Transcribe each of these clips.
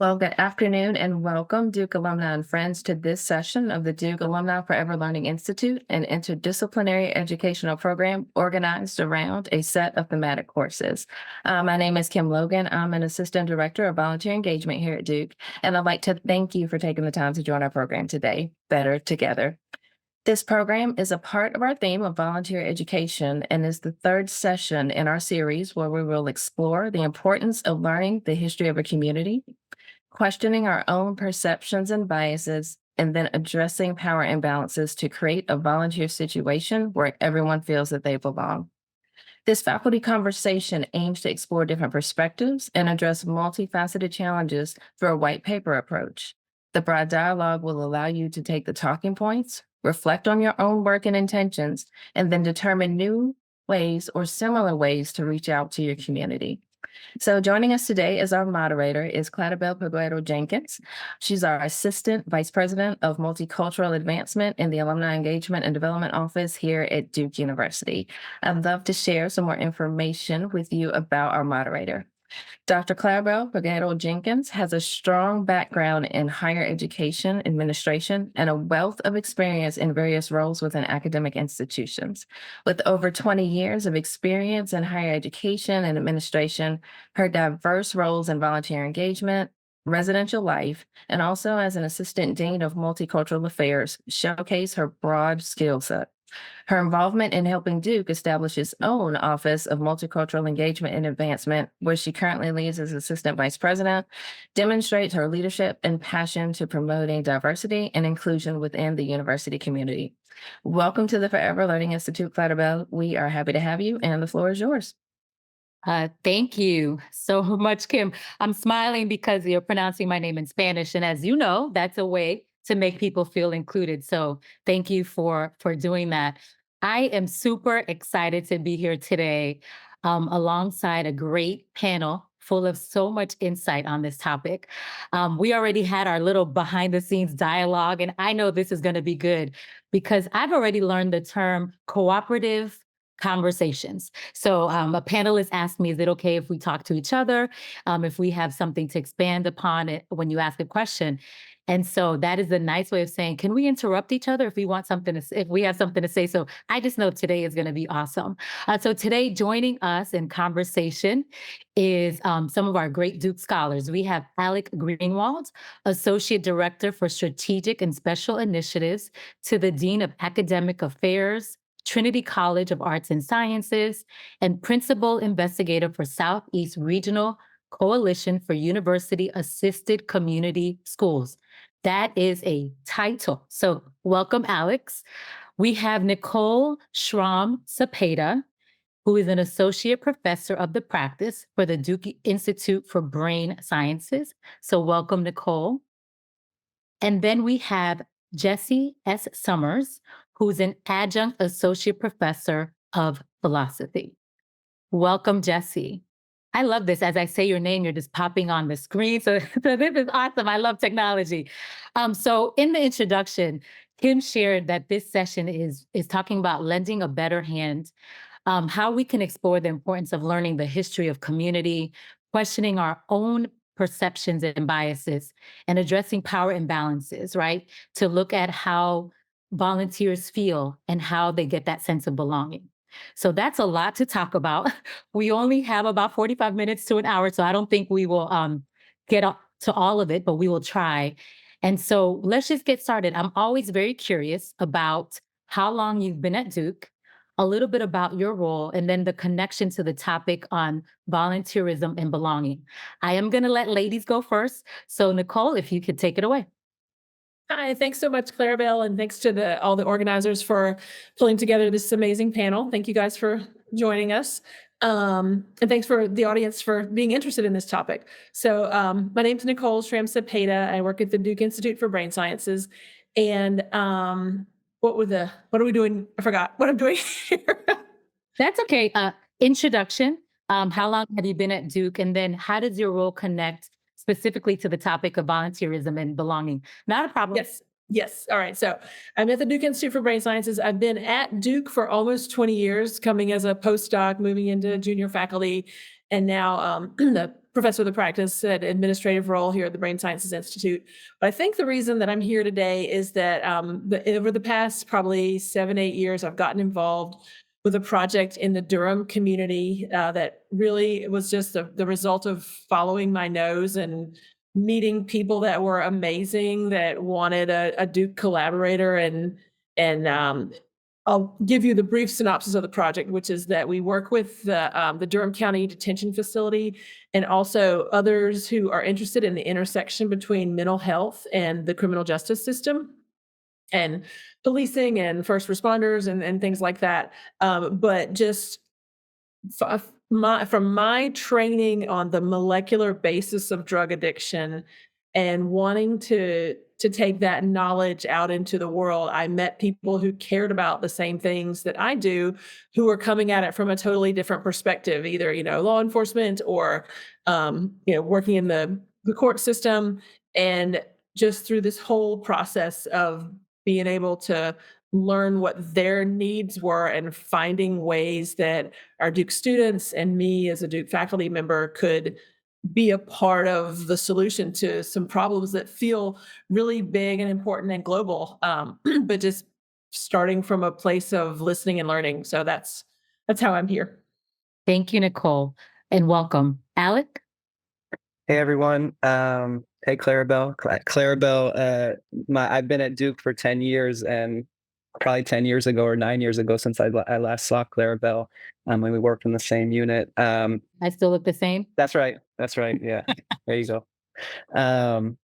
Well, good afternoon and welcome, Duke alumni and friends, to this session of the Duke Alumni Forever Learning Institute, an interdisciplinary educational program organized around a set of thematic courses. My name is Kim Logan. I'm an assistant director of volunteer engagement here at Duke, and I'd like to thank you for taking the time to join our program today, Better Together. This program is a part of our theme of volunteer education and is the third session in our series where we will explore the importance of learning the history of a community, questioning our own perceptions and biases, and then addressing power imbalances to create a volunteer situation where everyone feels that they belong. This faculty conversation aims to explore different perspectives and address multifaceted challenges through a white paper approach. The broad dialogue will allow you to take the talking points, reflect on your own work and intentions, and then determine new ways or similar ways to reach out to your community. So joining us today as our moderator is Claribel Peguero Jenkins. She's our Assistant Vice President of Multicultural Advancement in the Alumni Engagement and Development Office here at Duke University. I'd love to share some more information with you about our moderator. Dr. Claribel Peguero Jenkins has a strong background in higher education administration and a wealth of experience in various roles within academic institutions. With over 20 years of experience in higher education and administration, her diverse roles in volunteer engagement, residential life, and also as an assistant dean of multicultural affairs showcase her broad skill set. Her involvement in helping Duke establish its own Office of Multicultural Engagement and Advancement, where she currently leads as Assistant Vice President, demonstrates her leadership and passion to promoting diversity and inclusion within the university community. Welcome to the Forever Learning Institute, Claribel. We are happy to have you, and the floor is yours. Thank you so much, Kim. I'm smiling because you're pronouncing my name in Spanish, and as you know, that's a way to make people feel included. So thank you for doing that. I am super excited to be here today, alongside a great panel full of so much insight on this topic. We already had our little behind the scenes dialogue, and I know this is going to be good because I've already learned the term cooperative conversations. So a panelist asked me, is it okay if we talk to each other, if we have something to expand upon it when you ask a question? And so that is a nice way of saying, can we interrupt each other if we want something to, if we have something to say? So I just know today is going to be awesome. So today joining us in conversation is some of our great Duke scholars. We have Alec Greenwald, Associate Director for Strategic and Special Initiatives to the Dean of Academic Affairs, Trinity College of Arts and Sciences, and Principal Investigator for Southeast Regional Coalition for University Assisted Community Schools. That is a title. So welcome, Alex. We have Nicole Schramm Cepeda, who is an associate professor of the practice for the Duke Institute for Brain Sciences. So welcome, Nicole. And then we have Jesse S. Summers, who's an adjunct associate professor of philosophy. Welcome, Jesse. I love this. As I say your name, you're just popping on the screen. So, so this is awesome. I love technology. So in the introduction, Kim shared that this session is talking about lending a better hand, how we can explore the importance of learning the history of community, questioning our own perceptions and biases, and addressing power imbalances, right? To look at how volunteers feel and how they get that sense of belonging. So that's a lot to talk about. We only have about 45 minutes to an hour, so I don't think we will get to all of it, but we will try. And so let's just get started. I'm always very curious about how long you've been at Duke, a little bit about your role, and then the connection to the topic on volunteerism and belonging. I am going to let ladies go first. So Nicole, if you could take it away. Hi, thanks so much, Claribel, and thanks to all the organizers for pulling together this amazing panel. Thank you guys for joining us. And thanks for the audience for being interested in this topic. So my name's Nicole Schramm Cepeda. I work at the Duke Institute for Brain Sciences. And what are we doing? I forgot what I'm doing here. That's okay. Introduction. How long have you been at Duke? And then how does your role connect specifically to the topic of volunteerism and belonging? Not a problem. Yes. All right. So I'm at the Duke Institute for Brain Sciences. I've been at Duke for almost 20 years, coming as a postdoc, moving into junior faculty, and now the professor of the practice at administrative role here at the Brain Sciences Institute. But I think the reason that I'm here today is that over the past probably 7-8 years, I've gotten involved with a project in the Durham community that really was just the result of following my nose and meeting people that were amazing, that wanted a Duke collaborator. And I'll give you the brief synopsis of the project, which is that we work with the Durham County Detention Facility and also others who are interested in the intersection between mental health and the criminal justice system and policing and first responders and things like that. But just from my training on the molecular basis of drug addiction and wanting to take that knowledge out into the world, I met people who cared about the same things that I do, who were coming at it from a totally different perspective, either, law enforcement or, working in the court system. And just through this whole process of being able to learn what their needs were and finding ways that our Duke students and me as a Duke faculty member could be a part of the solution to some problems that feel really big and important and global, but just starting from a place of listening and learning. So that's how I'm here. Thank you, Nicole, and welcome. Alec? Hey everyone. Hey Clarabelle. Clarabelle, I've been at Duke for 10 years, and probably 10 years ago or 9 years ago since I last saw Clarabelle, when we worked in the same unit. I still look the same? That's right. Yeah. There you go.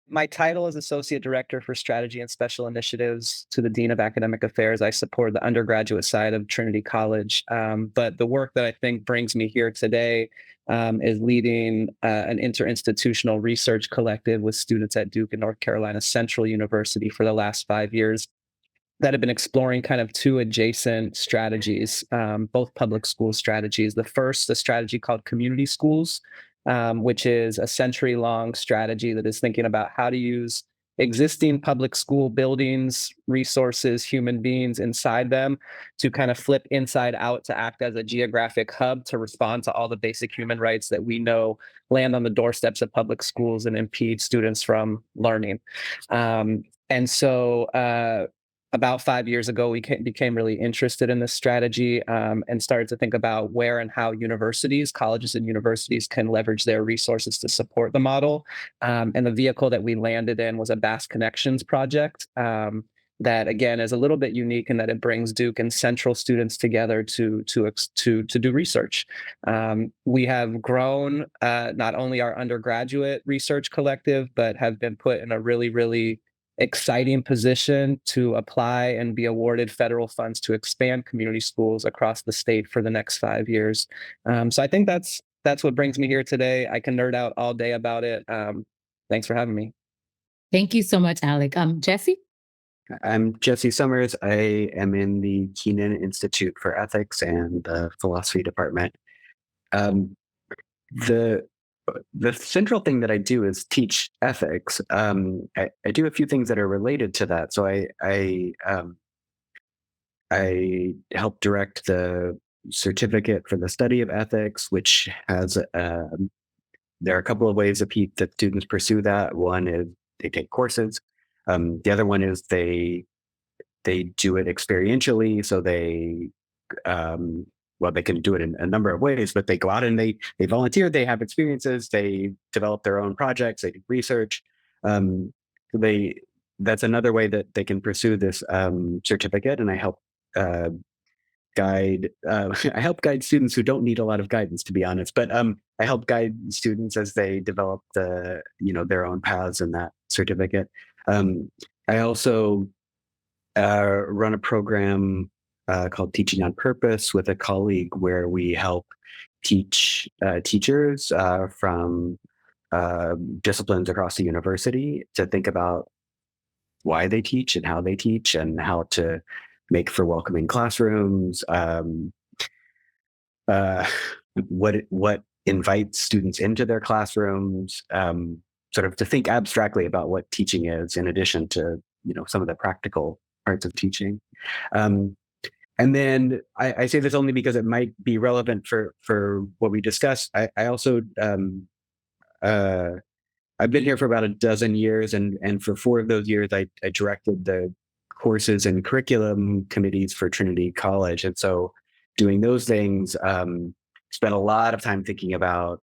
My title is Associate Director for Strategy and Special Initiatives to the Dean of Academic Affairs. I support the undergraduate side of Trinity College. But the work that I think brings me here today is leading an interinstitutional research collective with students at Duke and North Carolina Central University for the last 5 years that have been exploring kind of two adjacent strategies, both public school strategies. The first, a strategy called Community Schools, which is a century-long strategy that is thinking about how to use existing public school buildings, resources, human beings inside them to kind of flip inside out to act as a geographic hub to respond to all the basic human rights that we know land on the doorsteps of public schools and impede students from learning. And so about 5 years ago, we became really interested in this strategy and started to think about where and how colleges and universities can leverage their resources to support the model. And the vehicle that we landed in was a Bass Connections project that, again, is a little bit unique in that it brings Duke and Central students together to do research. We have grown not only our undergraduate research collective, but have been put in a really, really exciting position to apply and be awarded federal funds to expand community schools across the state for the next 5 years. So I think that's what brings me here today. I can nerd out all day about it. Thanks for having me. Thank you so much, Alec. Jesse? I'm Jesse Summers. I am in the Keenan Institute for Ethics and the Philosophy Department. The central thing that I do is teach ethics. I do a few things that are related to that. So I help direct the certificate for the study of ethics, which has there are a couple of ways that students pursue that. One is they take courses. The other one is they do it experientially. So they can do it in a number of ways, but they go out and they volunteer, they have experiences, they develop their own projects, they do research. That's another way that they can pursue this certificate. And I help guide students who don't need a lot of guidance, to be honest, but I help guide students as they develop their own paths in that certificate. I also run a program called Teaching on Purpose with a colleague, where we help teach teachers from disciplines across the university to think about why they teach and how they teach and how to make for welcoming classrooms, what invites students into their classrooms, sort of to think abstractly about what teaching is, in addition to some of the practical parts of teaching. And then I say this only because it might be relevant for what we discussed. I also I've been here for about a dozen years, and for 4 of those years, I directed the courses and curriculum committees for Trinity College, and so doing those things, spent a lot of time thinking about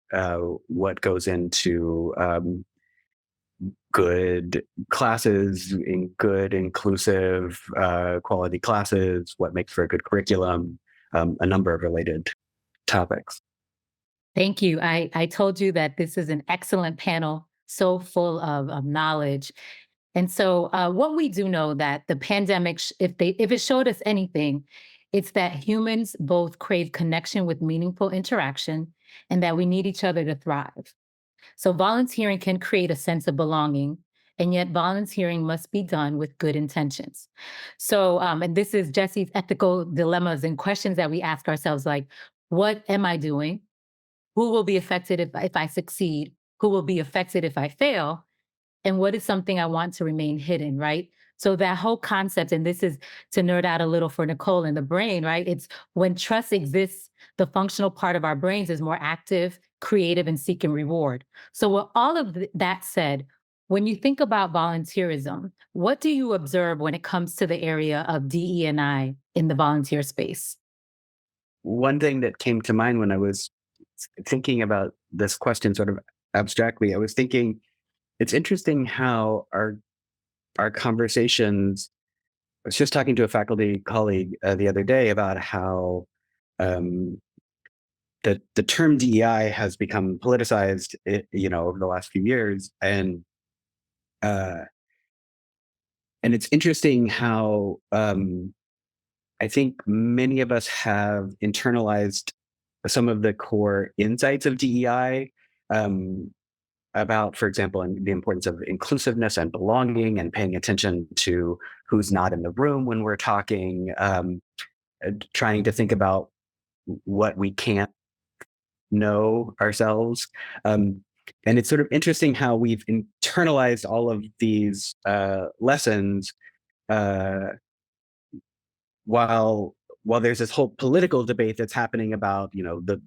what goes into good classes, in good inclusive quality classes, what makes for a good curriculum, a number of related topics. Thank you. I told you that this is an excellent panel, so full of knowledge. And so what we do know that the pandemic, if it showed us anything, it's that humans both crave connection with meaningful interaction and that we need each other to thrive. So volunteering can create a sense of belonging, and yet volunteering must be done with good intentions. So, and this is Jesse's ethical dilemmas and questions that we ask ourselves, like, what am I doing? Who will be affected if I succeed? Who will be affected if I fail? And what is something I want to remain hidden, right? So that whole concept, and this is to nerd out a little for Nicole in the brain, right? It's when trust exists, the functional part of our brains is more active, creative, and seeking reward. So with all of that said, when you think about volunteerism, what do you observe when it comes to the area of DE&I in the volunteer space? One thing that came to mind when I was thinking about this question sort of abstractly, I was thinking it's interesting how our conversations. I was just talking to a faculty colleague the other day about how um, the term DEI has become politicized, over the last few years, uh, and it's interesting how I think many of us have internalized some of the core insights of DEI. Um, about, for example, the importance of inclusiveness and belonging and paying attention to who's not in the room when we're talking, trying to think about what we can't know ourselves. And it's sort of interesting how we've internalized all of these lessons uh, while there's this whole political debate that's happening about, the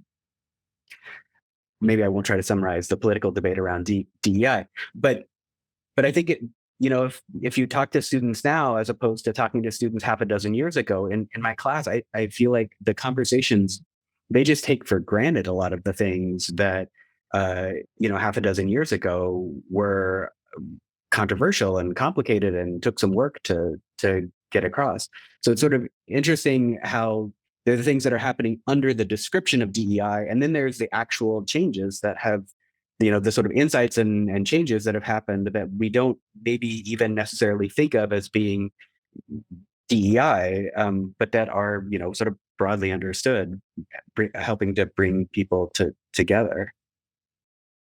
maybe I won't try to summarize the political debate around DEI, but I think if you talk to students now as opposed to talking to students half a dozen years ago in my class, I feel like the conversations, they just take for granted a lot of the things that half a dozen years ago were controversial and complicated and took some work to get across. So it's sort of interesting how there are the things that are happening under the description of DEI, and then there's the actual changes that have, the sort of insights and changes that have happened that we don't maybe even necessarily think of as being DEI, but that are, sort of broadly understood, helping to bring people together.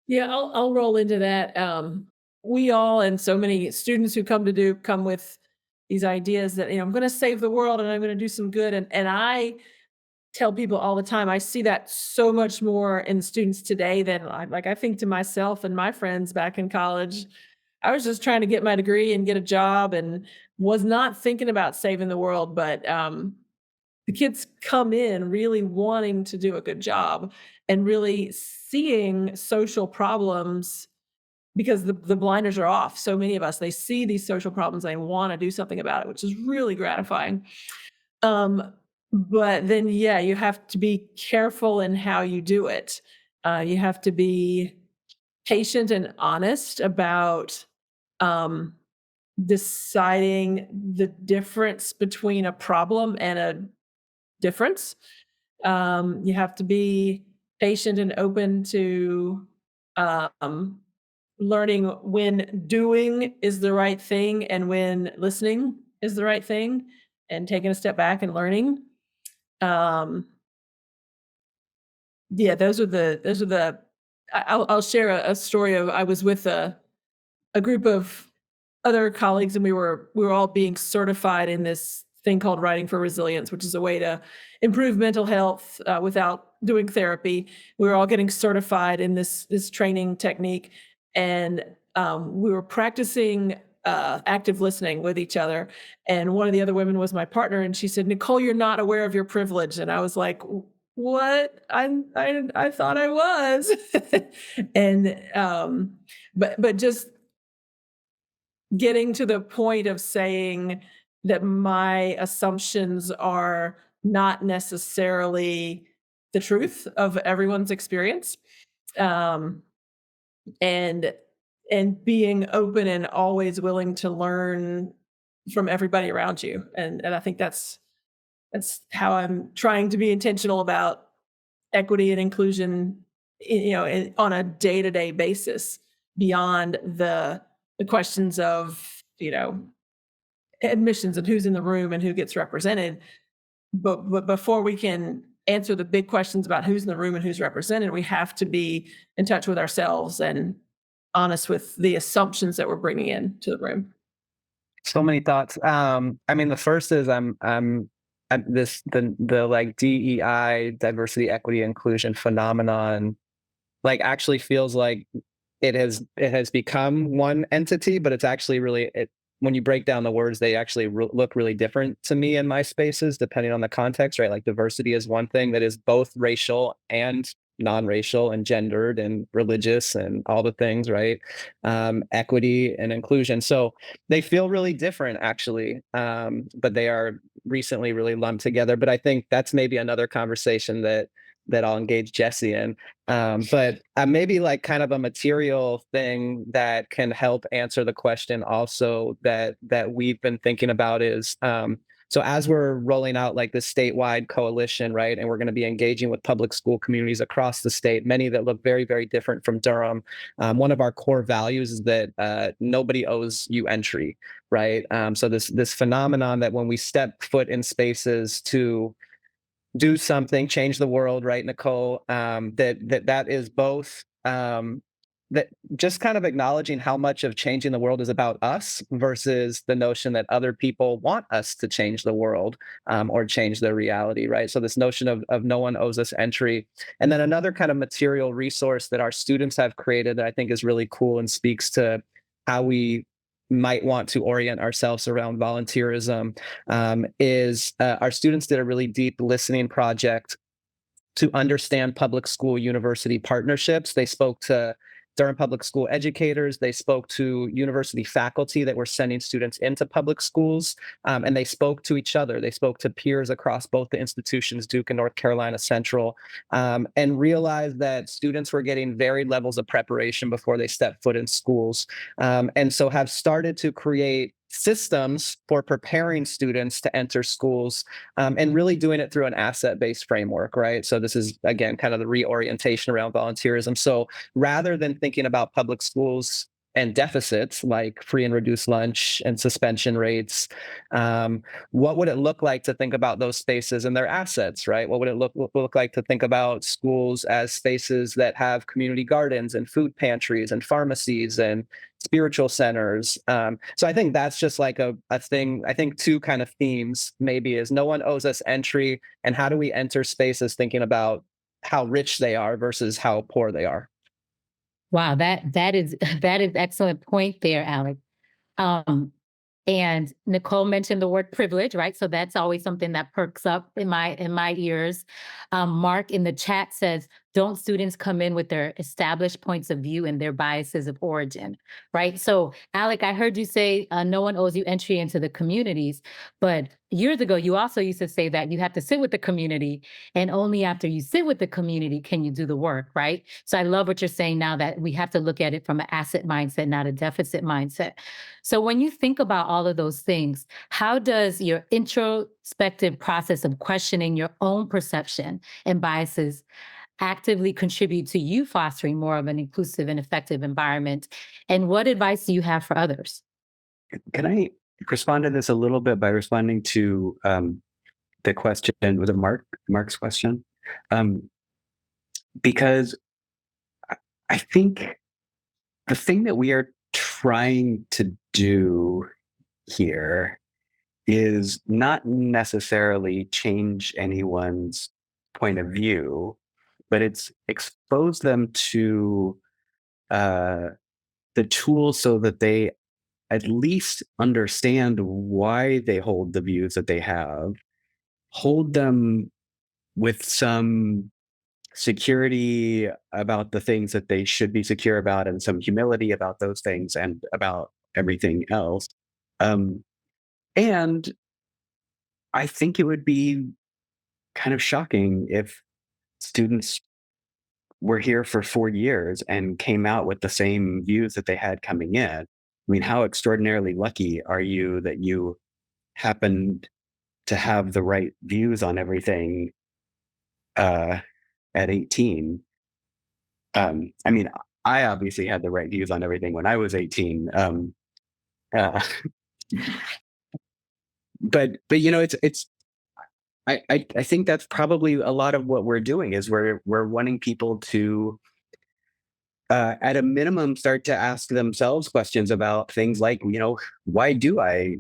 Yeah, I'll roll into that. We all and so many students who come to Duke come with these ideas that I'm going to save the world and I'm going to do some good, and I tell people all the time I see that so much more in students today than I think to myself and my friends back in college. I was just trying to get my degree and get a job and was not thinking about saving the world, but the kids come in really wanting to do a good job and really seeing social problems because the blinders are off. So many of us, they see these social problems, they want to do something about it, which is really gratifying. But then, yeah, you have to be careful in how you do it. You have to be patient and honest about deciding the difference between a problem and a difference. You have to be patient and open to learning when doing is the right thing and when listening is the right thing, and taking a step back and learning. Yeah, those are the. I'll share a story of I was with a group of other colleagues, and we were all being certified in this thing called Writing for Resilience, which is a way to improve mental health without doing therapy. We were all getting certified in this training technique, and we were practicing active listening with each other. And one of the other women was my partner, and she said, "Nicole, you're not aware of your privilege." And I was like, what I thought I was. And but just getting to the point of saying that my assumptions are not necessarily the truth of everyone's experience. Um and being open and always willing to learn from everybody around you. And I think that's how I'm trying to be intentional about equity and inclusion, on a day-to-day basis beyond the questions of, admissions and who's in the room and who gets represented. But before we can answer the big questions about who's in the room and who's represented, we have to be in touch with ourselves and honest with the assumptions that we're bringing in to the room. So many thoughts. I mean, the first is the like DEI, diversity, equity, inclusion phenomenon, like actually feels like it has become one entity, but it's actually really when you break down the words, they actually look really different to me in my spaces, depending on the context, right? Like diversity is one thing that is both racial and non-racial and gendered and religious and all the things, right? Equity and inclusion. So they feel really different actually, but they are recently really lumped together. But I think that's maybe another conversation that I'll engage Jesse in. But maybe like kind of a material thing that can help answer the question also that we've been thinking about is so as we're rolling out like this statewide coalition, right, and we're going to be engaging with public school communities across the state, many that look very, very different from Durham. One of our core values is that nobody owes you entry, right? So this phenomenon that when we step foot in spaces to do something, change the world, right, Nicole? That is both that just kind of acknowledging how much of changing the world is about us versus the notion that other people want us to change the world or change their reality, right? So this notion of no one owes us entry. And then another kind of material resource that our students have created that I think is really cool and speaks to how we might want to orient ourselves around volunteerism is our students did a really deep listening project to understand public school university partnerships. They spoke to Durham public school educators. They spoke to university faculty that were sending students into public schools, and they spoke to each other. They spoke to peers across both the institutions, Duke and North Carolina Central, and realized that students were getting varied levels of preparation before they stepped foot in schools, and so have started to create systems for preparing students to enter schools and really doing it through an asset-based framework, right? So this is, again, kind of the reorientation around volunteerism. So rather than thinking about public schools and deficits like free and reduced lunch and suspension rates, what would it look like to think about those spaces and their assets, right? What would it look like to think about schools as spaces that have community gardens and food pantries and pharmacies and spiritual centers? So I think that's just like a thing. I think two kind of themes maybe is no one owes us entry, and how do we enter spaces thinking about how rich they are versus how poor they are. Wow, that is that is excellent point there, Alex. Um, and Nicole mentioned the word privilege, right? So that's always something that perks up in my ears. Mark in the chat says, "Don't students come in with their established points of view and their biases of origin?" Right. So, Alec, I heard you say no one owes you entry into the communities, but years ago you also used to say that you have to sit with the community, and only after you sit with the community can you do the work. Right. So I love what you're saying now that we have to look at it from an asset mindset, not a deficit mindset. So when you think about all of those things, how does your introspective process of questioning your own perception and biases actively contribute to you fostering more of an inclusive and effective environment? And what advice do you have for others? Can I respond to this a little bit by responding to the question with Mark's question? Because I think the thing that we are trying to do here is not necessarily change anyone's point of view, but it's expose them to the tools so that they at least understand why they hold the views that they have, hold them with some security about the things that they should be secure about, and some humility about those things and about everything else. Um, and I think it would be kind of shocking if students were here for 4 years and came out with the same views that they had coming in. I mean, how extraordinarily lucky are you that you happened to have the right views on everything uh, at 18? I mean, I obviously had the right views on everything when I was 18. Uh, but it's I think that's probably a lot of what we're doing is we're wanting people to at a minimum start to ask themselves questions about things like, why do I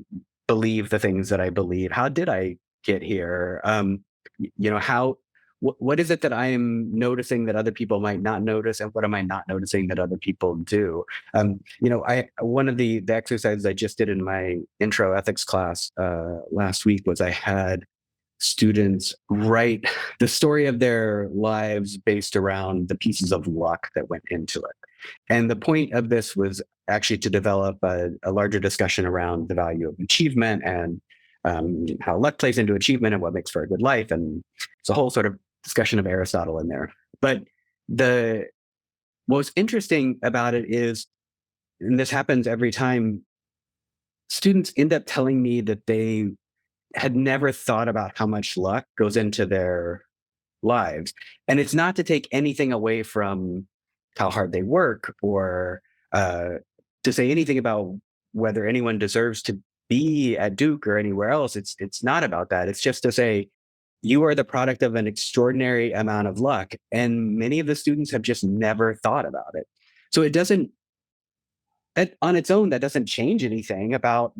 believe the things that I believe? How did I get here? How what is it that I am noticing that other people might not notice, and what am I not noticing that other people do? I one of the exercises I just did in my intro ethics class last week was I had students write the story of their lives based around the pieces of luck that went into it. And the point of this was actually to develop a larger discussion around the value of achievement and how luck plays into achievement and what makes for a good life. And it's a whole sort of discussion of Aristotle in there. But the what's interesting about it is, and this happens every time, students end up telling me that they had never thought about how much luck goes into their lives. And it's not to take anything away from how hard they work or uh, to say anything about whether anyone deserves to be at Duke or anywhere else. It's not about that. It's just to say you are the product of an extraordinary amount of luck, and many of the students have just never thought about it. So it doesn't that on its own that doesn't change anything about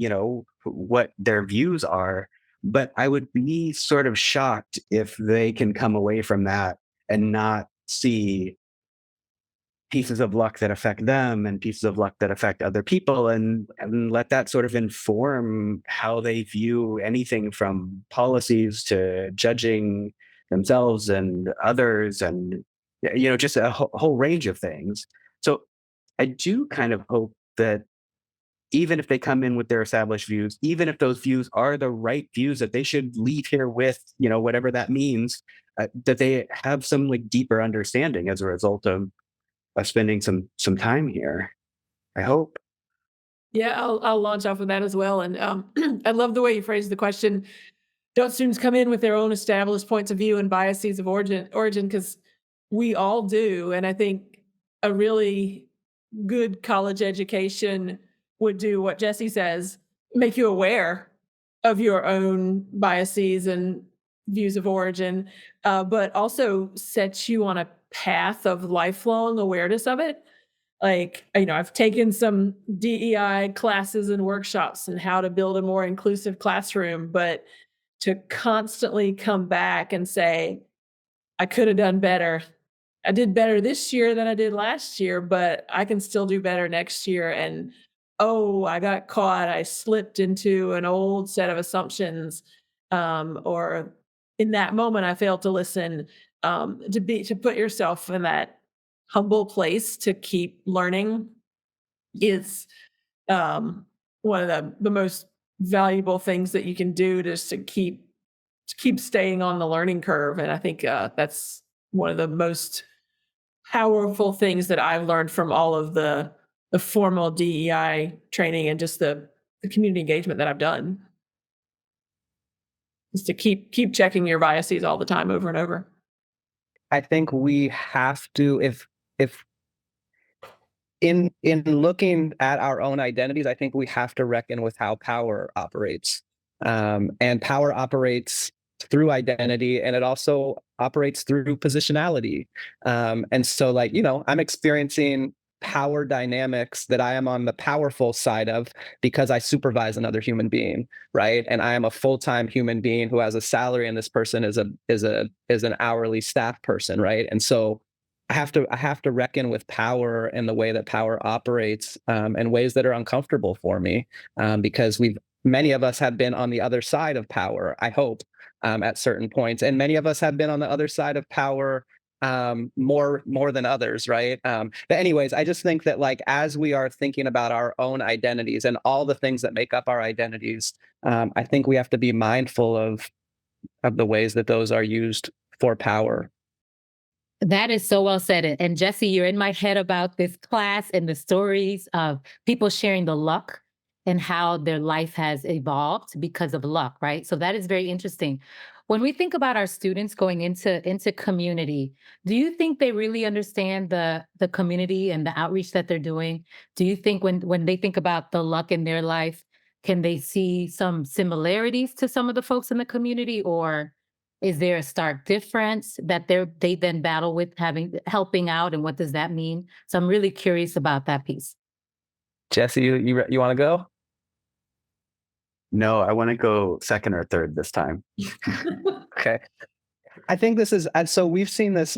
what their views are, but I would be sort of shocked if they can come away from that and not see pieces of luck that affect them and pieces of luck that affect other people, and let that sort of inform how they view anything from policies to judging themselves and others, and just a whole range of things. So I do kind of hope that even if they come in with their established views, even if those views are the right views that they should leave here with, whatever that means, that they have some like deeper understanding as a result of spending some time here. I hope. Yeah, I'll launch off with that as well. And I love the way you phrased the question. Don't students come in with their own established points of view and biases of origin? Because we all do. And I think a really good college education would do what Jesse says, make you aware of your own biases and views of origin, but also set you on a path of lifelong awareness of it. Like, I've taken some DEI classes and workshops and how to build a more inclusive classroom, but to constantly come back and say, I could have done better. I did better this year than I did last year, but I can still do better next year. And oh, I got caught. I slipped into an old set of assumptions. Or in that moment, I failed to listen. To put yourself in that humble place to keep learning is one of the most valuable things that you can do, just to keep staying on the learning curve. And I think that's one of the most powerful things that I've learned from all of the formal DEI training and just the community engagement that I've done, is to keep checking your biases all the time, over and over. I think we have to, if in looking at our own identities, I think we have to reckon with how power operates. And power operates through identity, and it also operates through positionality. And so, like, I'm experiencing power dynamics that I am on the powerful side of because I supervise another human being, right? And I am a full-time human being who has a salary, and this person is an hourly staff person, right? And so I have to reckon with power and the way that power operates, in ways that are uncomfortable for me, because many of us have been on the other side of power, I hope, at certain points. And many of us have been on the other side of power more than others, right? But anyways, I just think that like as we are thinking about our own identities and all the things that make up our identities, I think we have to be mindful of the ways that those are used for power. That is so well said. And Jesse, you're in my head about this class and the stories of people sharing the luck and how their life has evolved because of luck, right? So that is very interesting. When we think about our students going into community, do you think they really understand the community and the outreach that they're doing? Do you think when they think about the luck in their life, can they see some similarities to some of the folks in the community, or is there a stark difference that they then battle with helping out, and what does that mean? So I'm really curious about that piece. Jesse, you want to go? No, I want to go second or third this time. Okay. I think this is so we've seen this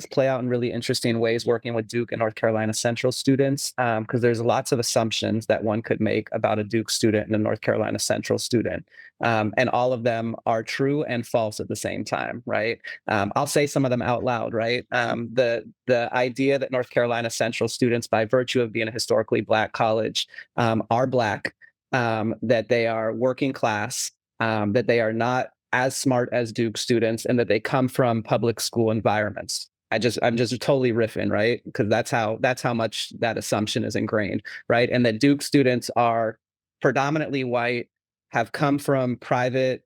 play out in really interesting ways working with Duke and North Carolina Central students, because there's lots of assumptions that one could make about a Duke student and a North Carolina Central student, and all of them are true and false at the same time, right? I'll say some of them out loud, right? The idea that North Carolina Central students, by virtue of being a historically Black college, are Black, that they are working class, that they are not as smart as Duke students, and that they come from public school environments. I'm just totally riffing, right? Because that's how much that assumption is ingrained, right? And that Duke students are predominantly white, have come from private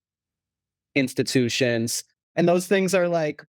institutions, and those things are like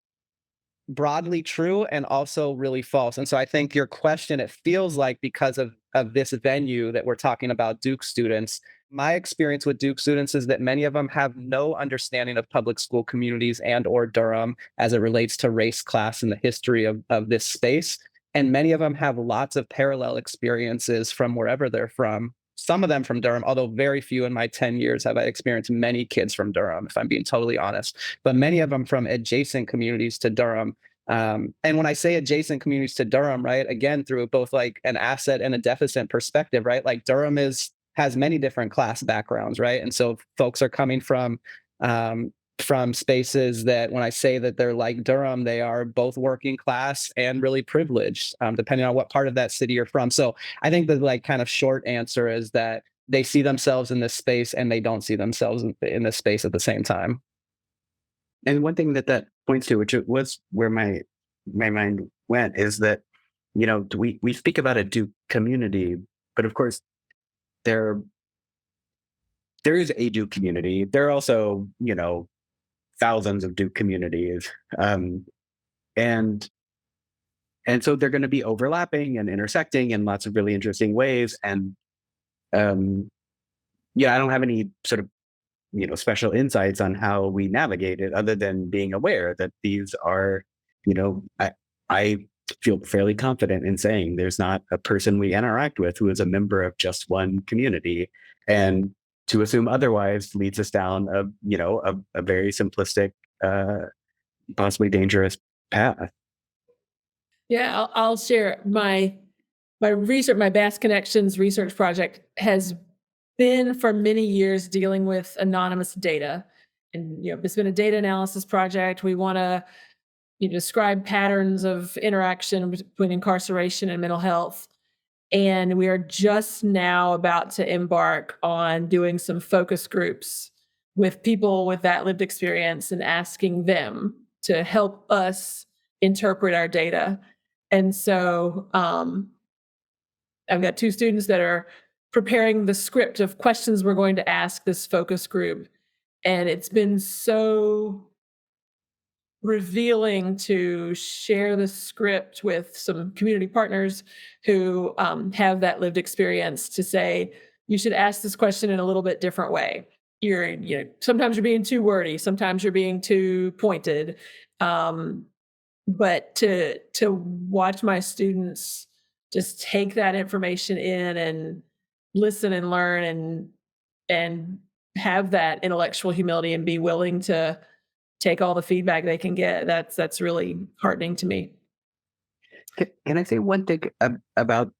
broadly true and also really false. And so I think your question, it feels like because of this venue that we're talking about Duke students, my experience with Duke students is that many of them have no understanding of public school communities and or Durham as it relates to race, class, and the history of this space. And many of them have lots of parallel experiences from wherever they're from. Some of them from Durham, although very few in my 10 years have I experienced many kids from Durham, if I'm being totally honest. But many of them from adjacent communities to Durham. And when I say adjacent communities to Durham, right, again, through both like an asset and a deficit perspective, right, like Durham has many different class backgrounds, right? And so folks are coming from spaces that when I say that they're like Durham, they are both working class and really privileged, depending on what part of that city you're from. So I think the like kind of short answer is that they see themselves in this space and they don't see themselves in this space at the same time. And one thing that points to, which was where my mind went, is that, you know, we speak about a Duke community, but of course there is a Duke community. There are also, you know, thousands of Duke communities, and so they're going to be overlapping and intersecting in lots of really interesting ways. And yeah, I don't have any sort of, you know, special insights on how we navigate it, other than being aware that these are, you know, I feel fairly confident in saying there's not a person we interact with who is a member of just one community, and to assume otherwise leads us down a very simplistic, possibly dangerous path. Yeah, I'll share my research. My Bass Connections research project has been for many years dealing with anonymous data, and it's been a data analysis project. We want to describe patterns of interaction between incarceration and mental health. And we are just now about to embark on doing some focus groups with people with that lived experience and asking them to help us interpret our data. And so I've got 2 students that are preparing the script of questions we're going to ask this focus group. And it's been so revealing to share the script with some community partners who have that lived experience, to say, you should ask this question in a little bit different way. Sometimes you're being too wordy, sometimes you're being too pointed. But to watch my students just take that information in and listen and learn and have that intellectual humility and be willing to take all the feedback they can get, that's really heartening to me. Can I say one thing about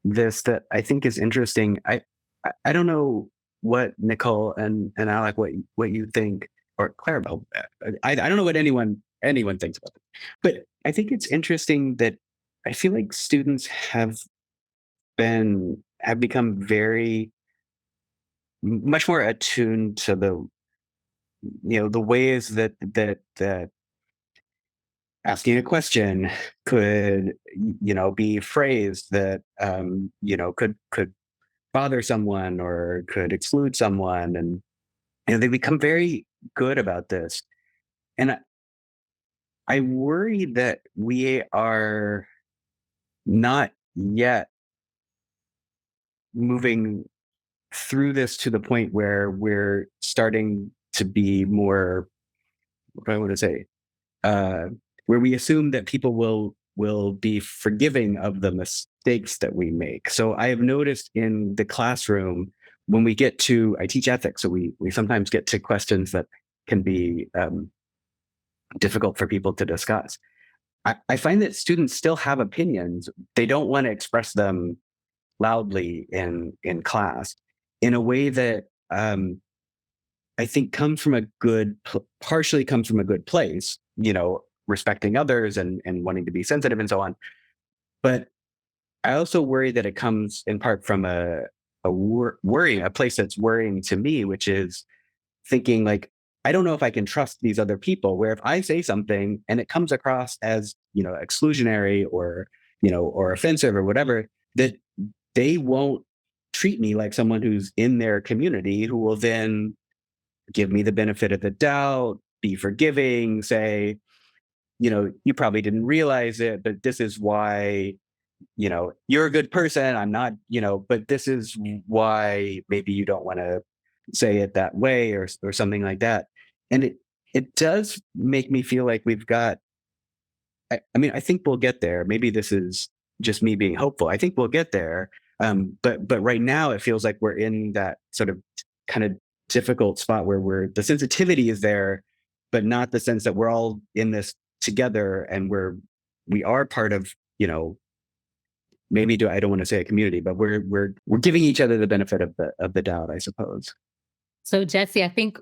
this that I think is interesting? I don't know what Nicole and Alec, what you think, or Clarabelle. I don't know what anyone thinks about it, but I think it's interesting that I feel like students have become very much more attuned to the ways that asking a question could be phrased that could bother someone or could exclude someone, and they become very good about this. And I worry that we are not yet moving through this to the point where we're starting to be more, what do I want to say, uh, where we assume that people will be forgiving of the mistakes that we make. So I have noticed in the classroom when we get to, I teach ethics, so we sometimes get to questions that can be difficult for people to discuss. I find that students still have opinions. They don't want to express them loudly in class in a way that I think comes from partially comes from a good place, respecting others and wanting to be sensitive and so on. But I also worry that it comes in part from a place that's worrying to me, which is thinking like, I don't know if I can trust these other people, where if I say something and it comes across as, exclusionary or offensive or whatever, that they won't treat me like someone who's in their community, who will then give me the benefit of the doubt, be forgiving, say, you probably didn't realize it, but this is why, you're a good person. I'm not, but this is why maybe you don't want to say it that way, or something like that. And it does make me feel like we've got, I mean, I think we'll get there. Maybe this is just me being hopeful. I think we'll get there. But right now it feels like we're in that sort of kind of difficult spot where the sensitivity is there, but not the sense that we're all in this together, and we are part of, I don't want to say a community, but we're giving each other the benefit of the doubt, I suppose. So Jesse, I think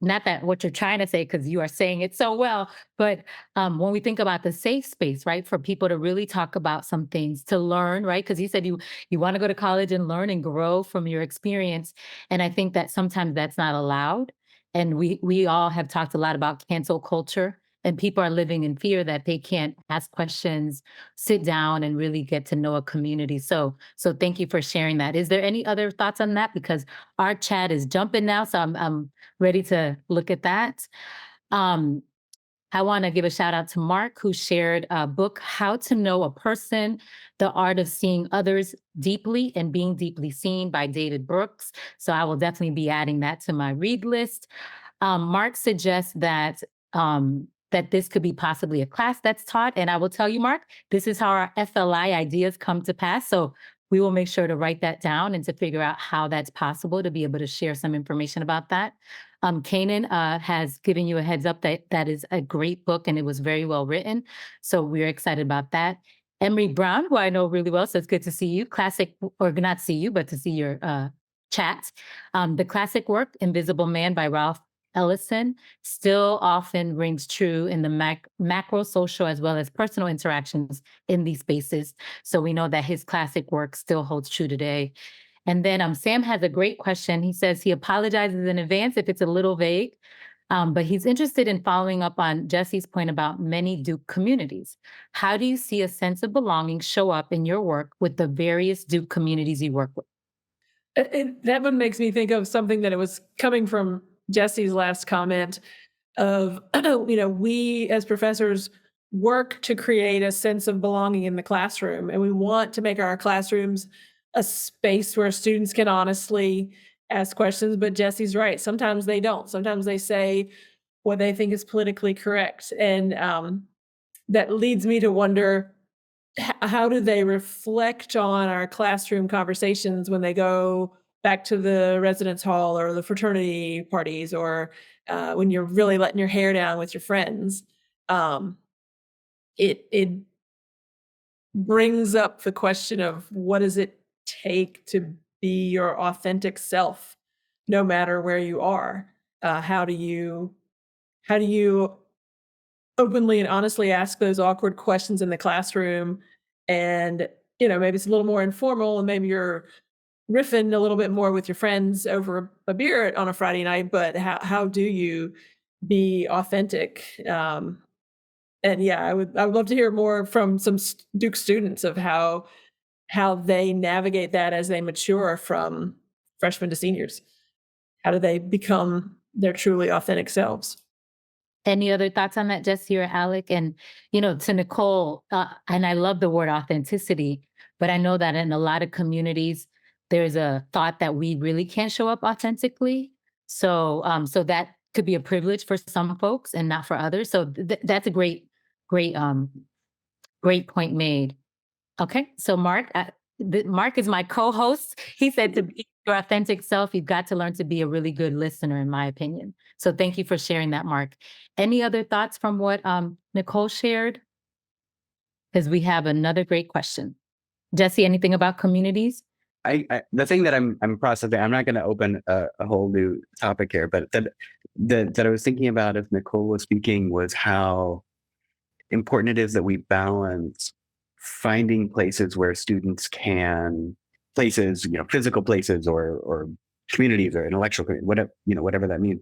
not that what you're trying to say, because you are saying it so well, but when we think about the safe space, right, for people to really talk about some things, to learn, right? Because you said you want to go to college and learn and grow from your experience. And I think that sometimes that's not allowed. And we all have talked a lot about cancel culture, and people are living in fear that they can't ask questions, sit down and really get to know a community. So thank you for sharing that. Is there any other thoughts on that? Because our chat is jumping now, so I'm ready to look at that. Um, I want to give a shout out to Mark, who shared a book, How to Know a Person, The Art of Seeing Others Deeply and Being Deeply Seen by David Brooks. So I will definitely be adding that to my read list. Mark suggests that this could be possibly a class that's taught. And I will tell you, Mark, this is how our FLI ideas come to pass. So we will make sure to write that down and to figure out how that's possible to be able to share some information about that. Kanan has given you a heads up that is a great book and it was very well written. So we're excited about that. Emery Brown, who I know really well, so it's good to see you. Or not see you, but to see your chat. The classic work, Invisible Man by Ralph Ellison, still often rings true in the macro social as well as personal interactions in these spaces. So we know that his classic work still holds true today. And then Sam has a great question. He says he apologizes in advance if it's a little vague, but he's interested in following up on Jesse's point about many Duke communities. How do you see a sense of belonging show up in your work with the various Duke communities you work with? That one makes me think of something that it was coming from Jesse's last comment of, we as professors work to create a sense of belonging in the classroom, and we want to make our classrooms a space where students can honestly ask questions. But Jesse's right. Sometimes they don't. Sometimes they say what they think is politically correct. And that leads me to wonder, how do they reflect on our classroom conversations when they go back to the residence hall or the fraternity parties, or when you're really letting your hair down with your friends? It brings up the question of, what does it take to be your authentic self, no matter where you are? how do you openly and honestly ask those awkward questions in the classroom? And, maybe it's a little more informal and maybe you're riffing a little bit more with your friends over a beer on a Friday night, but how do you be authentic? And yeah, I would love to hear more from some Duke students of how they navigate that as they mature from freshmen to seniors. How do they become their truly authentic selves? Any other thoughts on that, Jesse or Alec? And, to Nicole, and I love the word authenticity, but I know that in a lot of communities, there's a thought that we really can't show up authentically. So that could be a privilege for some folks and not for others. So that's a great point made. Okay, so Mark, Mark is my co-host. He said to be your authentic self, you've got to learn to be a really good listener, in my opinion. So thank you for sharing that, Mark. Any other thoughts from what Nicole shared? Because we have another great question. Jesse, anything about communities? The thing that I'm processing, I'm not going to open a whole new topic here, but that I was thinking about if Nicole was speaking was how important it is that we balance finding places where students can physical places or communities or intellectual whatever that means,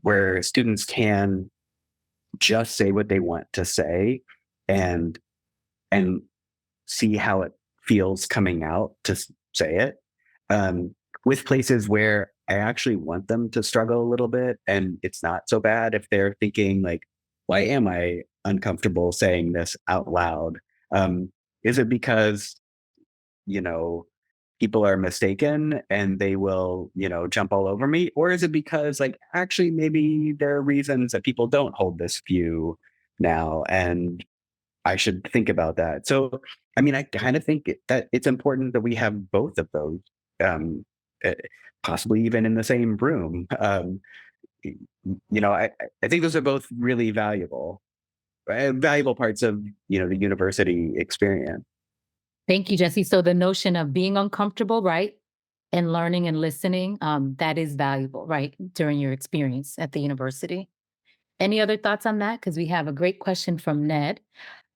where students can just say what they want to say and see how it feels coming out to say it, with places where I actually want them to struggle a little bit, and it's not so bad if they're thinking like, why am I uncomfortable saying this out loud? Is it because, people are mistaken and they will, jump all over me? Or is it because like, actually, maybe there are reasons that people don't hold this view now and I should think about that. So, I mean, I kind of think that it's important that we have both of those, um, eh, possibly even in the same room. I think those are both really valuable parts of, the university experience. Thank you, Jesse. So the notion of being uncomfortable, right? And learning and listening, that is valuable, right? During your experience at the university. Any other thoughts on that? Because we have a great question from Ned.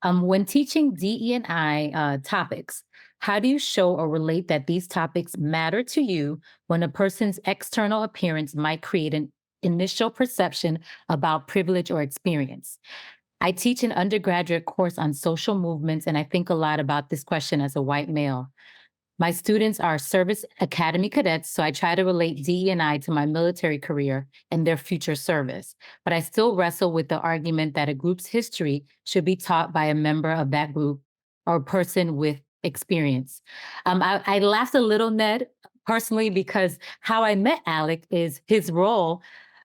When teaching DE&I topics, how do you show or relate that these topics matter to you when a person's external appearance might create an initial perception about privilege or experience? I teach an undergraduate course on social movements, and I think a lot about this question as a white male. My students are service academy cadets, so I try to relate DE&I to my military career and their future service. But I still wrestle with the argument that a group's history should be taught by a member of that group or person with experience. I laughed a little, Ned, personally, because how I met Alec is his role,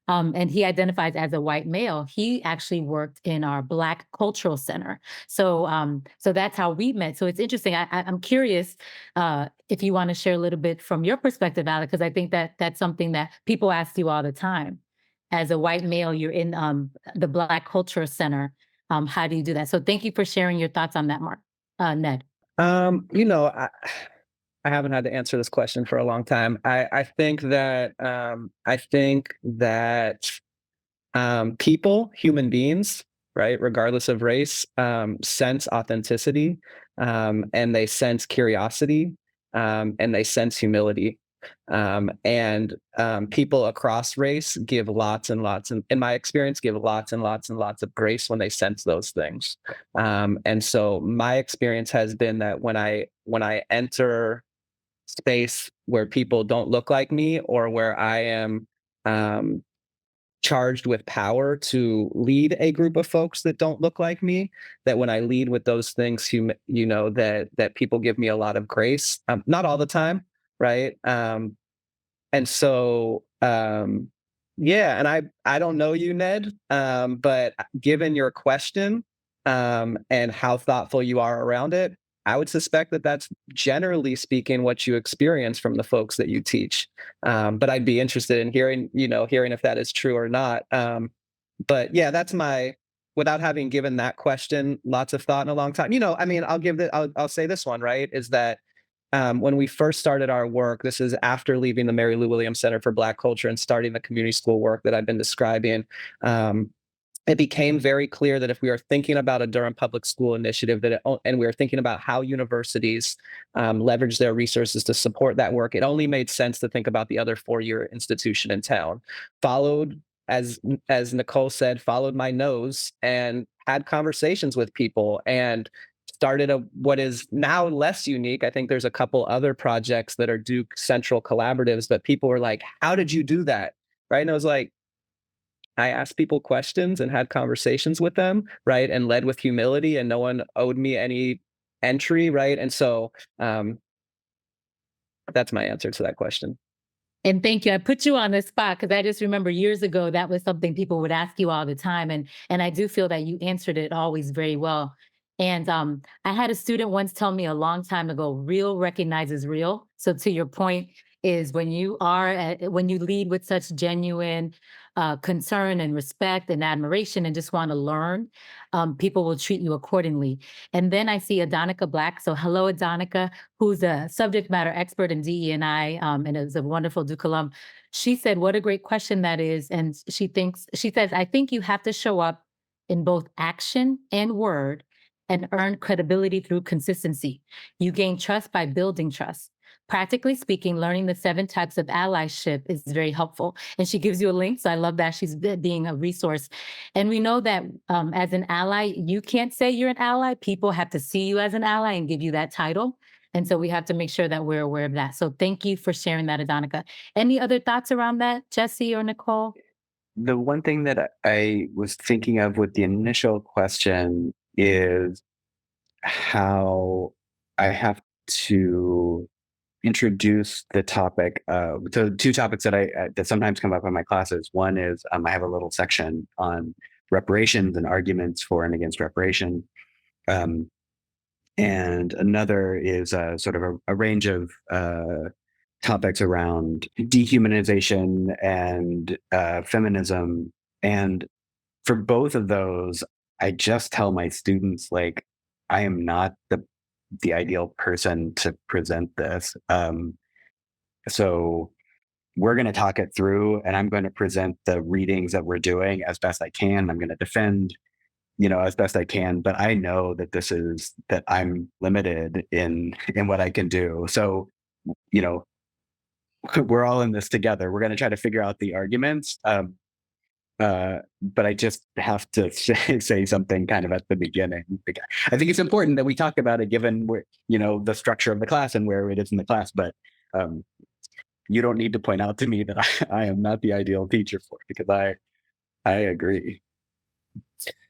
and he identifies as a white male. He actually worked in our Black Cultural Center. So that's how we met. So it's interesting. I'm curious if you want to share a little bit from your perspective, Alec, because I think that that's something that people ask you all the time. As a white male, you're in the Black Cultural Center. How do you do that? So thank you for sharing your thoughts on that, Mark. Ned. I haven't had to answer this question for a long time. I think that people, human beings, right, regardless of race, sense authenticity, and they sense curiosity, and they sense humility. And people across race give lots and lots, and in my experience, give lots and lots and lots of grace when they sense those things. And so my experience has been that when I enter space where people don't look like me or where I am charged with power to lead a group of folks that don't look like me, that when I lead with those things, that people give me a lot of grace, not all the time, right? And so, yeah, and I don't know you, Ned, but given your question, and how thoughtful you are around it, I would suspect that that's generally speaking what you experience from the folks that you teach. But I'd be interested in hearing if that is true or not. But yeah, that's without having given that question lots of thought in a long time. I mean, I'll say this one, right? Is that when we first started our work, this is after leaving the Mary Lou Williams Center for Black Culture and starting the community school work that I've been describing. It became very clear that if we are thinking about a Durham Public School initiative, and we are thinking about how universities leverage their resources to support that work, it only made sense to think about the other four-year institution in town. Followed, as Nicole said, followed my nose and had conversations with people and started what is now less unique. I think there's a couple other projects that are Duke Central collaboratives, but people were like, "How did you do that?" Right? And I was like, I asked people questions and had conversations with them, right? And led with humility, and no one owed me any entry, right? And so that's my answer to that question. And thank you. I put you on the spot because I just remember years ago that was something people would ask you all the time, and I do feel that you answered it always very well. And I had a student once tell me a long time ago, "Real recognizes real." So to your point, is when you lead with such genuine concern and respect and admiration and just want to learn, people will treat you accordingly. And then I see Adonica Black. So hello, Adonica, who's a subject matter expert in DE&I, and is a wonderful Duke alum. She said, "What a great question that is." And she says, "I think you have to show up in both action and word and earn credibility through consistency. You gain trust by building trust. Practically speaking, learning the 7 types of allyship is very helpful." And she gives you a link. So I love that she's being a resource. And we know that as an ally, you can't say you're an ally. People have to see you as an ally and give you that title. And so we have to make sure that we're aware of that. So thank you for sharing that, Adonica. Any other thoughts around that, Jesse or Nicole? The one thing that I was thinking of with the initial question is how I have to introduce the topic. So 2 topics that sometimes come up in my classes. One is I have a little section on reparations and arguments for and against reparation. And another is sort of a range of topics around dehumanization and feminism. And for both of those, I just tell my students, like, I am not the ideal person to present this. So we're going to talk it through, and I'm going to present the readings that we're doing as best I can. I'm going to defend, as best I can, but I know that I'm limited in what I can do. So, we're all in this together. We're going to try to figure out the arguments. But I just have to say something kind of at the beginning. I think it's important that we talk about it, given where, the structure of the class and where it is in the class. But you don't need to point out to me that I am not the ideal teacher for it, because I agree.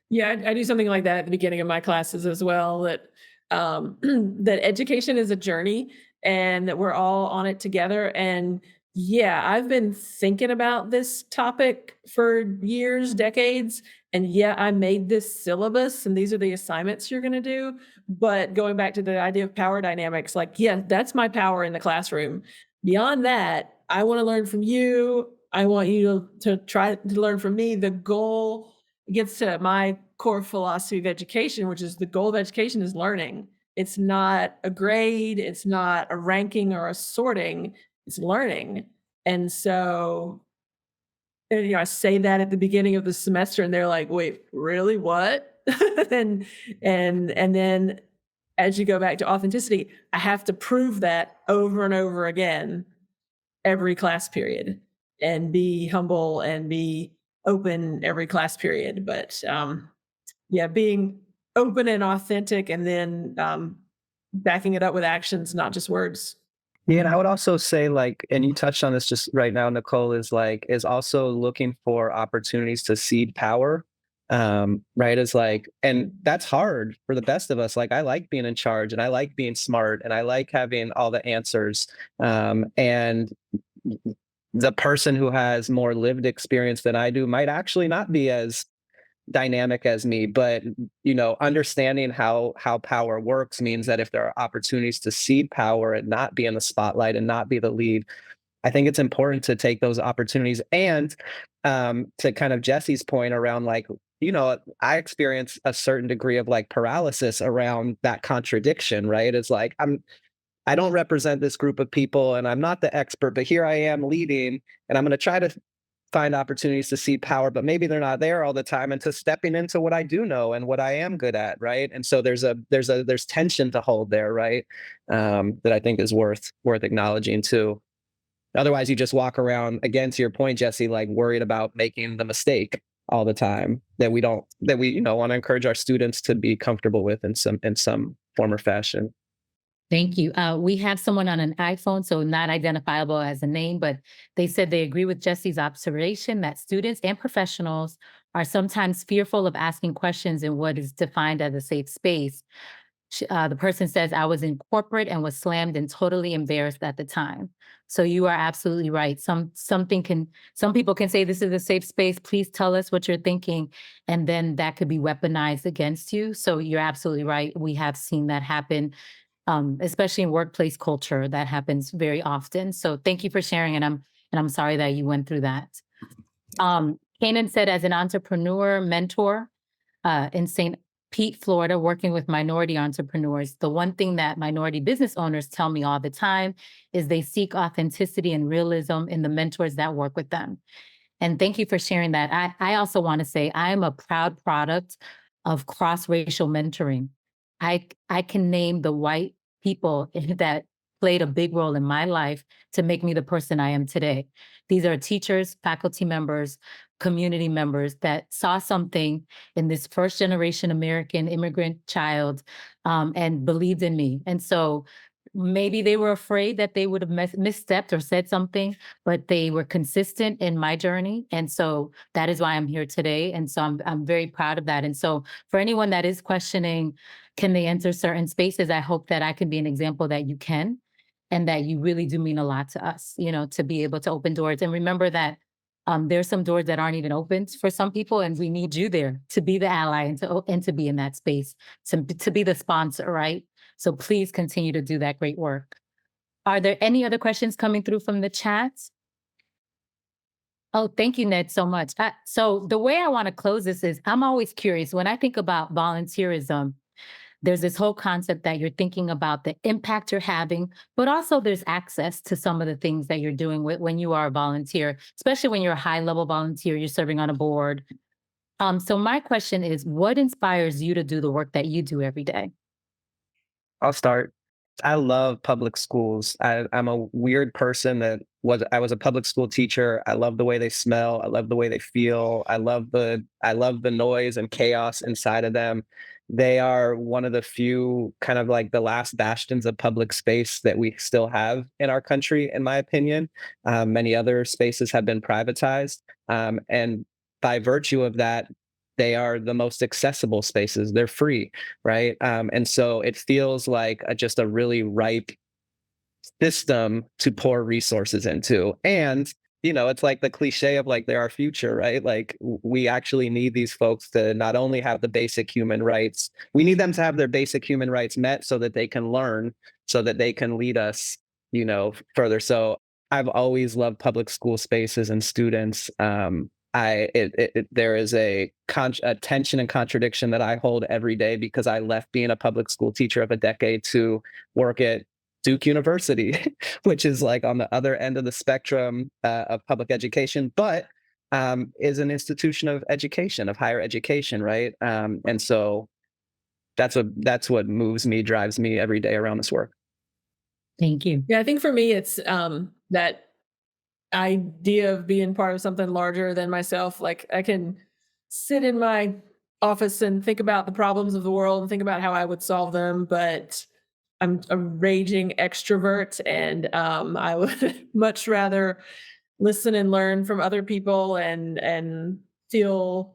Yeah, I do something like that at the beginning of my classes as well, that that education is a journey and that we're all on it together. And yeah, I've been thinking about this topic for years, decades. And yeah, I made this syllabus and these are the assignments you're going to do. But going back to the idea of power dynamics, like, yeah, that's my power in the classroom. Beyond that, I want to learn from you. I want you to try to learn from me. The goal gets to my core philosophy of education, which is the goal of education is learning. It's not a grade. It's not a ranking or a sorting. It's learning. And so, I say that at the beginning of the semester and they're like, "Wait, really? What?" and then as you go back to authenticity, I have to prove that over and over again, every class period, and be humble and be open every class period. But yeah, being open and authentic, and then backing it up with actions, not just words. Yeah, and I would also say, like, and you touched on this just right now, Nicole, is also looking for opportunities to seed power. Right. And that's hard for the best of us. Like, I like being in charge and I like being smart and I like having all the answers. And the person who has more lived experience than I do might actually not be as dynamic as me, but understanding how power works means that if there are opportunities to seed power and not be in the spotlight and not be the lead, I think it's important to take those opportunities. And to kind of Jesse's point around, like, I experience a certain degree of like paralysis around that contradiction, right? It's like I don't represent this group of people and I'm not the expert, but here I am leading and I'm going to try to find opportunities to see power, but maybe they're not there all the time and to stepping into what I do know and what I am good at. Right. And so there's tension to hold there. Right. That I think is worth acknowledging too. Otherwise you just walk around, again, to your point, Jesse, like worried about making the mistake all the time that we want to encourage our students to be comfortable with in some form or fashion. Thank you. We have someone on an iPhone, so not identifiable as a name, but they said they agree with Jesse's observation that students and professionals are sometimes fearful of asking questions in what is defined as a safe space. The person says, I was in corporate and was slammed and totally embarrassed at the time. So you are absolutely right. Some people can say this is a safe space. Please tell us what you're thinking. And then that could be weaponized against you. So you're absolutely right. We have seen that happen, especially in workplace culture. That happens very often. So thank you for sharing. And I'm sorry that you went through that. Kanan said, as an entrepreneur mentor in St. Pete, Florida, working with minority entrepreneurs, the one thing that minority business owners tell me all the time is they seek authenticity and realism in the mentors that work with them. And thank you for sharing that. I also want to say I am a proud product of cross-racial mentoring. I can name the white people that played a big role in my life to make me the person I am today. These are teachers, faculty members, community members that saw something in this first generation American immigrant child and believed in me. And so maybe they were afraid that they would have misstepped or said something, but they were consistent in my journey. And so that is why I'm here today. And so I'm very proud of that. And so for anyone that is questioning, can they enter certain spaces? I hope that I can be an example that you can, and that you really do mean a lot to us, to be able to open doors. And remember that there's some doors that aren't even opened for some people, and we need you there to be the ally and to be in that space, to be the sponsor, right? So please continue to do that great work. Are there any other questions coming through from the chat? Oh, thank you, Ned, so much. So the way I want to close this is, I'm always curious when I think about volunteerism. There's this whole concept that you're thinking about the impact you're having, but also there's access to some of the things that you're doing when you are a volunteer, especially when you're a high-level volunteer, you're serving on a board. So my question is, what inspires you to do the work that you do every day? I'll start. I love public schools. I'm a weird person I was a public school teacher. I love the way they smell. I love the way they feel. I love the noise and chaos inside of them. They are one of the few kind of like the last bastions of public space that we still have in our country, in my opinion. Many other spaces have been privatized. And by virtue of that, they are the most accessible spaces. They're free, right? And so it feels like just a really ripe system to pour resources into. And it's like the cliche of like they're our future, right? Like we actually need these folks to not only have the basic human rights, we need them to have their basic human rights met so that they can learn, so that they can lead us, further. So I've always loved public school spaces and students. There is a tension and contradiction that I hold every day because I left being a public school teacher of a decade to work at Duke University, which is like on the other end of the spectrum of public education, but is an institution of education, of higher education, right? And so that's what moves me, drives me every day around this work. Thank you. Yeah, I think for me, it's that idea of being part of something larger than myself. Like I can sit in my office and think about the problems of the world and think about how I would solve them, but I'm a raging extrovert, and I would much rather listen and learn from other people and feel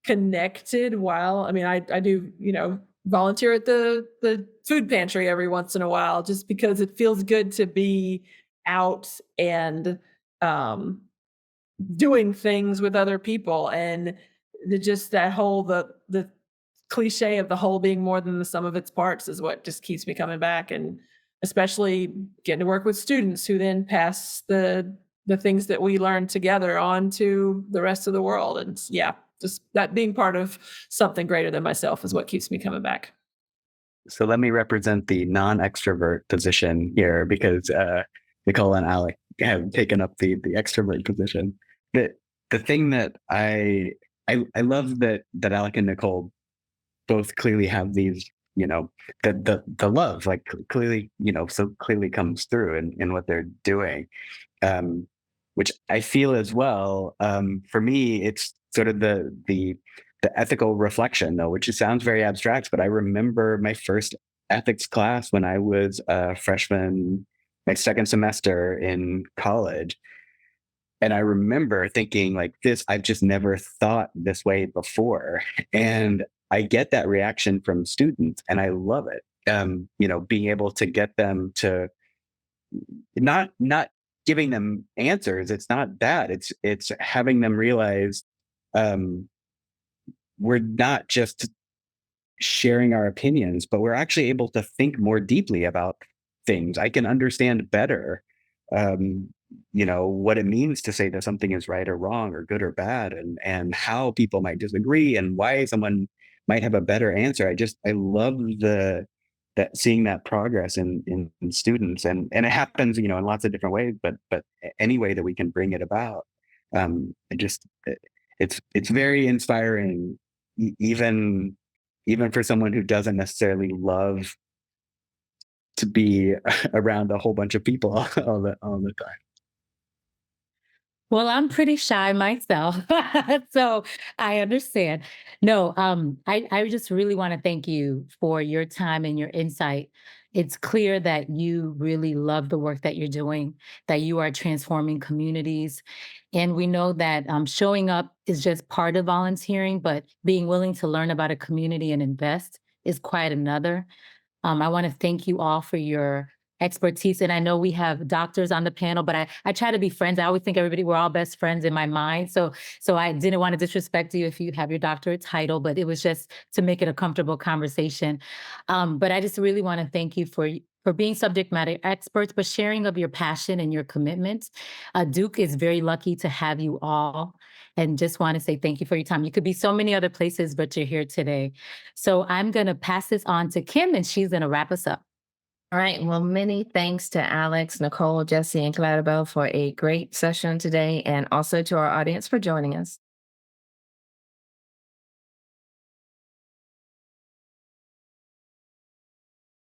connected. While I do volunteer at the food pantry every once in a while, just because it feels good to be out and doing things with other people, and just that whole the cliche of the whole being more than the sum of its parts is what just keeps me coming back. And especially getting to work with students who then pass the things that we learn together on to the rest of the world. And yeah, just that being part of something greater than myself is what keeps me coming back. so let me represent the non-extrovert position here because Nicole and Alec have taken up the extrovert position. The thing that I love that Alec and Nicole both clearly have these, the love, like clearly, so clearly comes through in what they're doing. Which I feel as well. For me, it's sort of the ethical reflection, though, which sounds very abstract. But I remember my first ethics class when I was a freshman, my second semester in college, and I remember thinking like this. I've just never thought this way before, and I get that reaction from students, and I love it. Being able to get them to not giving them answers. It's not that. It's having them realize um, we're not just sharing our opinions, but we're actually able to think more deeply about things. I can understand better, what it means to say that something is right or wrong or good or bad, and how people might disagree and why someone might have a better answer. I love that seeing that progress in students, and it happens, in lots of different ways, but any way that we can bring it about, it's very inspiring, even for someone who doesn't necessarily love to be around a whole bunch of people all the time. Well, I'm pretty shy myself, so I understand. No, I just really want to thank you for your time and your insight. It's clear that you really love the work that you're doing, that you are transforming communities. And we know that showing up is just part of volunteering, but being willing to learn about a community and invest is quite another. I want to thank you all for your expertise. And I know we have doctors on the panel, but I try to be friends. I always think we're all best friends in my mind. So I didn't want to disrespect you if you have your doctorate title, but it was just to make it a comfortable conversation. But I just really want to thank you for being subject matter experts, but sharing of your passion and your commitment. Duke is very lucky to have you all. And just want to say thank you for your time. You could be so many other places, but you're here today. So I'm going to pass this on to Kim, and she's going to wrap us up. All right. Well, many thanks to Alex, Nicole, Jesse, and Clarabelle for a great session today, and also to our audience for joining us.